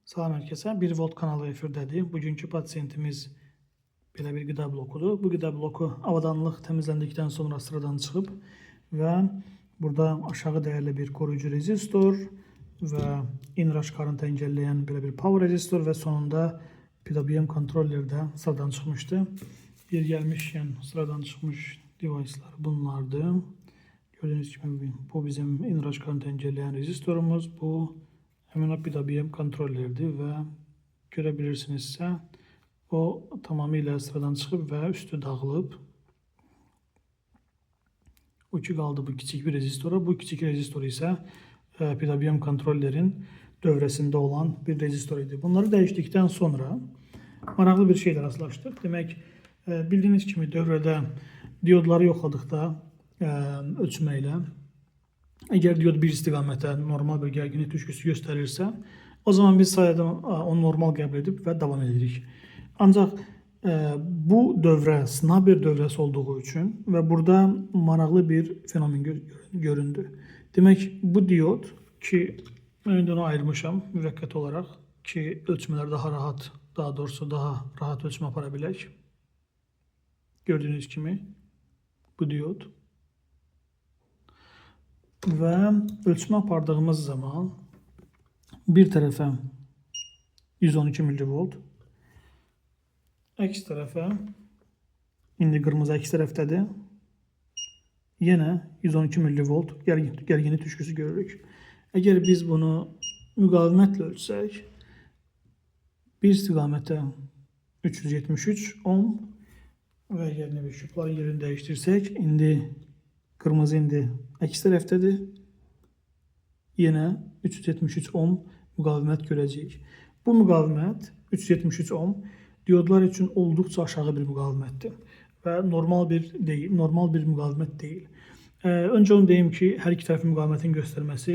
Salam herkese. 1 volt kanalı efirdədir. Bugünkü pasiyentimiz belə bir qida blokudur. Bu qida bloku avadanlıq təmizləndikdən sonra sıradan çıxıb və burada aşağı dəyərli bir koruyucu rezistor və inrush current əngəlləyən belə bir power rezistor və sonunda PWM kontroller də sıradan çıxmışdı. Bir gəlmişkən sıradan çıxmış device'lar bunlardır. Gördüğünüz gibi bu bizim inrush current əngəlləyən rezistorumuz. Bu hemen o PWM kontrollerdi ve görebilirsinizsə o tamamıyla sıradan çıxıb və üstü dağılıb. O ki qaldı bu kiçik bir rezistora. Bu kiçik rezistor isə PWM kontrollerin dövrəsində olan bir rezistor idi. Bunları dəyişdikdən sonra maraqlı bir şeylə rastlaşdıq. Demək, bildiyiniz kimi dövrədə diodları yoxladıqda ölçməklə eğer diyod bir istiqamətə normal bir gərginlik düşküsü göstərirsə, o zaman biz sayıda onu normal qəbul edib və davam edirik. Ancaq bu dövrə sınav bir dövrəsi olduğu üçün və burada maraqlı bir fenomen göründü. Demək, bu diod ki, mən onu ayırmışam müvəqqəti olaraq ki, ölçmələr daha rahat, daha doğrusu daha rahat ölçmə apara bilək. Gördüğünüz kimi bu diod. Ve ölçme apardığımız zaman bir tərəfə 112 mV, əks tərəfə, indi qırmızı əks tərəfdədir, yenə 112 mV gərginlik düşküsü görürük. Əgər biz bunu müqavimətlə ölçsək, bir istiqamətə 373 ohm və əgər şübhların yerini dəyişdirsək, indi kırmızı indi əks tərəfdədir. Yenə 373 ohm müqavimət görəcəyik. Bu müqavimət 373 ohm diodlar üçün olduqca aşağı bir müqavimətdir və normal bir müqavimət deyil. Öncə onu deyim ki, hər iki tərəfin müqavimətin göstərməsi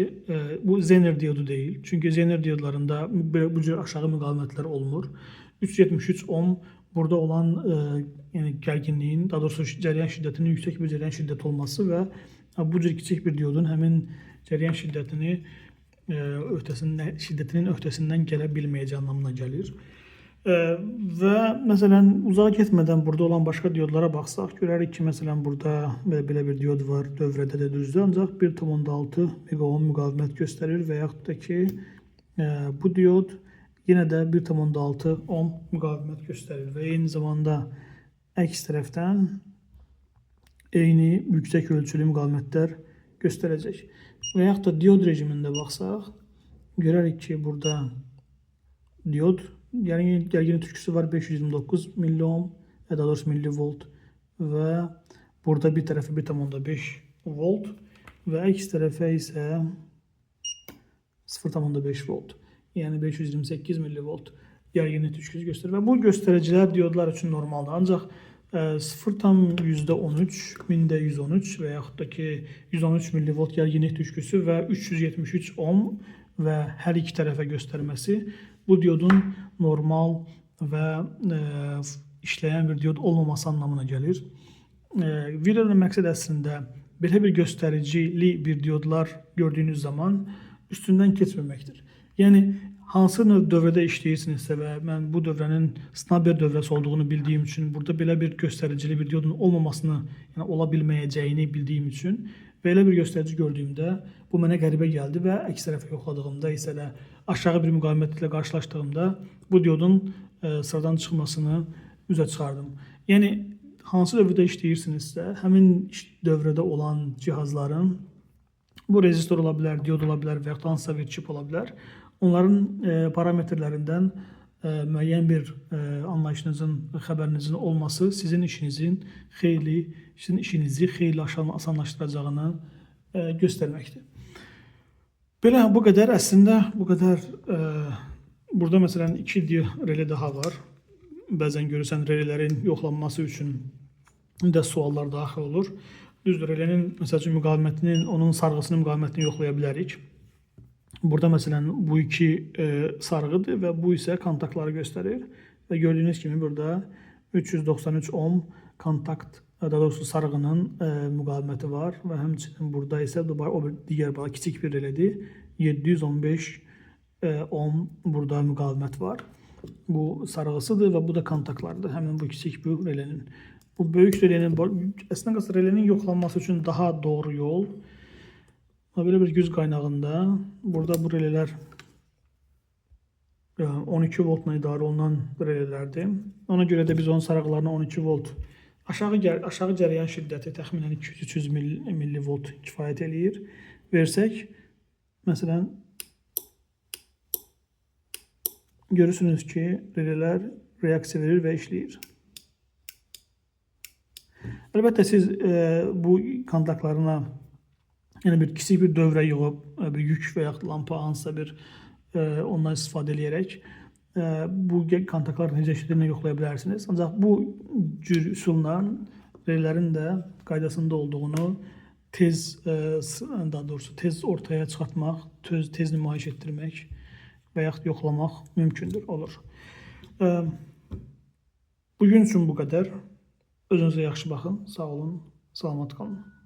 bu Zener diodu deyil. Çünki Zener diodlarında bu cür aşağı müqavimətlər olmur. 373 ohm burada olan yəni gərginliyin, daha doğrusu cəryan şiddətinin yüksək bir cəryan şiddəti olması və bu cür kiçik bir diodun həmin cəryan şiddətinin öhdəsindən gələ bilməyəcəyi anlamına gəlir. Və məsələn, uzağa getmədən burada olan başqa diodlara baxsaq, görərik ki, məsələn, burada belə bir diod var, dövrədə də düzdür, ancaq 1.6 megaohm müqavimət göstərir və yaxud da ki, bu diod yine de 1.6 ohm müqavimət göstərir və eyni zamanda əks tərəfdən eyni yüksək ölçülü müqavimətlər göstərəcək. Və yaxud da diod rejimində baxsaq, görərik ki, burada diod gərginlik düşküsü var 529 milliohm, daha doğrusu millivolt və burada bir tərəfi 1.5 volt və əks tərəfə isə 0.5 volt. Yəni 528 millivolt gərginlik düşküsü göstərir və bu göstəricilər diodlar üçün normaldır. Ancaq 0.13, 1113 və yaxud da ki 113 millivolt gərginlik düşküsü və 373 ohm və hər iki tərəfə göstərməsi bu diodun normal və işləyən bir diod olmaması anlamına gəlir. Videonun məqsəd əslində belə bir göstəricili bir diodlar gördüyünüz zaman üstündən keçməməkdir. Yəni, hansı dövrədə işləyirsinizsə və mən bu dövrənin sınav bir dövrəsi olduğunu bildiyim üçün, burada belə bir göstəricili bir diodun olmamasını, yəni ola bilməyəcəyini bildiyim üçün belə bir göstərici gördüyümdə bu mənə qəribə gəldi və əks tərəfə yoxladığımda isə də aşağı bir müqavimətlə qarşılaşdığımda bu diodun sıradan çıxmasını üzə çıxardım. Yəni, hansı dövrdə işləyirsinizsə, həmin dövrədə olan cihazların bu rezistor ola bilər, diod ola bilər və yaxud hansısa bir çip ola bilər. Onların parametrlərindən müəyyən bir anlayışınızın, xəbərinizin olması sizin işinizi xeyli asanlaşdıracağını göstərməkdir. Belə, bu qədər əslində, bu qədər. Burada məsələn 2 rele daha var. Bəzən görürsən relələrin yoxlanması üçün də suallar daxil olur. Düzdür, relenin məsəl üçün müqavimətinin, onun sarğısının müqavimətini yoxlaya bilərik. Burada məsələn bu iki sarğıdır və bu isə kontaktları göstərir. Və gördüyünüz kimi burada 393 ohm kontakt, daha doğrusu sarğının müqaviməti var və həmçinin burada isə o digər kiçik bir reledir. 715 ohm burada müqavimət var. Bu sarğısıdır və bu da kontaktlardır. Həmin bu kiçik bu relenin. Bu böyük relenin, əslində qalsa relenin yoxlanması üçün daha doğru yol. Belə bir güc qaynağında burada bu relelər 12 voltla idarə olunan relelərdir. Ona görə də biz onun sarğılarına 12 volt aşağı cərəyan şiddəti təxminən 200-300 millivolt kifayət eləyir. Versək, məsələn, görürsünüz ki, relelər reaksiya verir və işləyir. Əlbəttə, siz bu kontaktlarına bir kiçik bir dövrə yığıb, bir yük və yaxud lampa hansısa bir ondan istifadə edərək bu kontaktların necə işlədiyini yoxlaya bilərsiniz. Ancaq bu cür üsulla relələrin də qaydasında olduğunu daha doğrusu tez ortaya çıxartmaq, tez nümayiş etdirmək və yaxud yoxlamaq mümkündür, olur. Bugün üçün bu qədər. Özünüzə yaxşı baxın, sağ olun, salamat qalın.